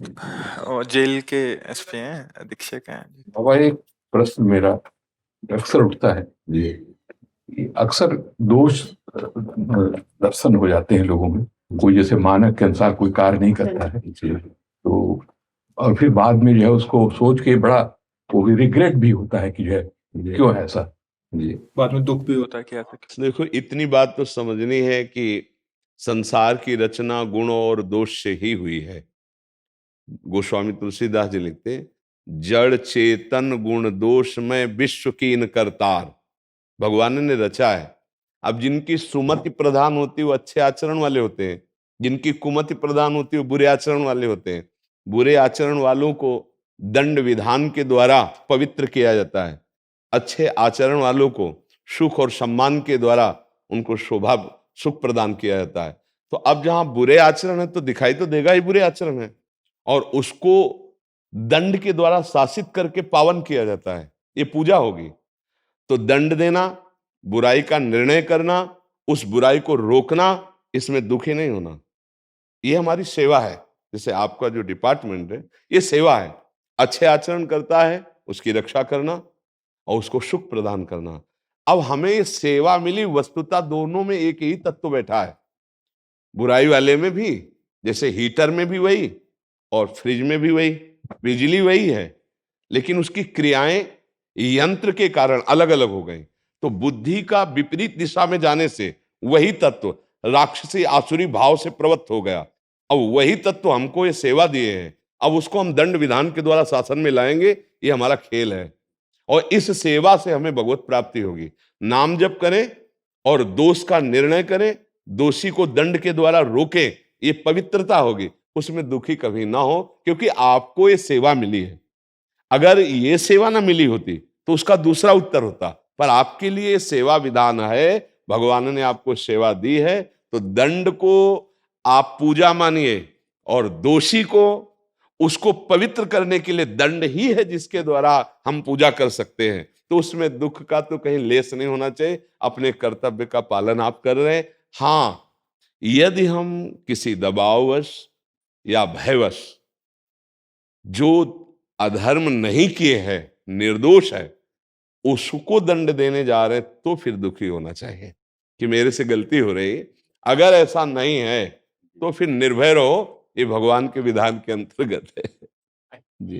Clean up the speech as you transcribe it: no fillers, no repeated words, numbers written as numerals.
और जेल के एसपी हैं, अधीक्षक हैं। बाबा, एक प्रश्न मेरा अक्सर उठता है जी, कि अक्सर दोष दर्शन हो जाते हैं लोगों में। कोई जैसे मानक के अनुसार कोई कार्य नहीं करता है जी, तो और फिर बाद में जो है उसको सोच के बड़ा वो रिग्रेट भी होता है कि जो है क्यों है ऐसा जी। बाद में दुख भी होता है कि ऐसा क्यों। देखो, इतनी बात तो समझनी है कि संसार की रचना गुण और दोष से ही हुई है। गोस्वामी तुलसीदास जी लिखते, जड़ चेतन गुण दोष में विश्व कीन करतार। भगवान ने रचा है। अब जिनकी सुमति प्रधान होती है वो अच्छे आचरण वाले होते हैं, जिनकी कुमति प्रधान होती है वो बुरे आचरण वाले होते हैं। बुरे आचरण वालों को दंड विधान के द्वारा पवित्र किया जाता है, अच्छे आचरण वालों को सुख और सम्मान के द्वारा उनको शोभा सुख प्रदान किया जाता है। तो अब जहां बुरे आचरण है तो दिखाई तो देगा ही बुरे आचरण है, और उसको दंड के द्वारा शासित करके पावन किया जाता है। ये पूजा होगी। तो दंड देना, बुराई का निर्णय करना, उस बुराई को रोकना, इसमें दुखी नहीं होना, ये हमारी सेवा है। जैसे आपका जो डिपार्टमेंट है ये सेवा है। अच्छे आचरण करता है उसकी रक्षा करना और उसको सुख प्रदान करना। अब हमें ये सेवा मिली, वस्तुतः दोनों में एक ही तत्व बैठा है। बुराई वाले में भी, जैसे हीटर में भी वही और फ्रिज में भी वही, बिजली वही है, लेकिन उसकी क्रियाएं यंत्र के कारण अलग अलग हो गई। तो बुद्धि का विपरीत दिशा में जाने से वही तत्व राक्षसी आसुरी भाव से प्रवृत्त हो गया। अब वही तत्व हमको ये सेवा दिए हैं, अब उसको हम दंड विधान के द्वारा शासन में लाएंगे, ये हमारा खेल है। और इस सेवा से हमें भगवत प्राप्ति होगी। नाम जप करें और दोष का निर्णय करें, दोषी को दंड के द्वारा रोकें, ये पवित्रता होगी। उसमें दुखी कभी ना हो, क्योंकि आपको ये सेवा मिली है। अगर ये सेवा ना मिली होती तो उसका दूसरा उत्तर होता, पर आपके लिए सेवा विधान है, भगवान ने आपको सेवा दी है, तो दंड को आप पूजा मानिए और दोषी को, उसको पवित्र करने के लिए दंड ही है जिसके द्वारा हम पूजा कर सकते हैं। तो उसमें दुख का तो कहीं लेस नहीं होना चाहिए। अपने कर्तव्य का पालन आप कर रहे हैं। हाँ, यदि हम किसी दबाववश या भयवश जो अधर्म नहीं किए हैं, निर्दोष है, उसको दंड देने जा रहे हैं, तो फिर दुखी होना चाहिए कि मेरे से गलती हो रही। अगर ऐसा नहीं है तो फिर निर्भय रहो, ये भगवान के विधान के अंतर्गत है जी।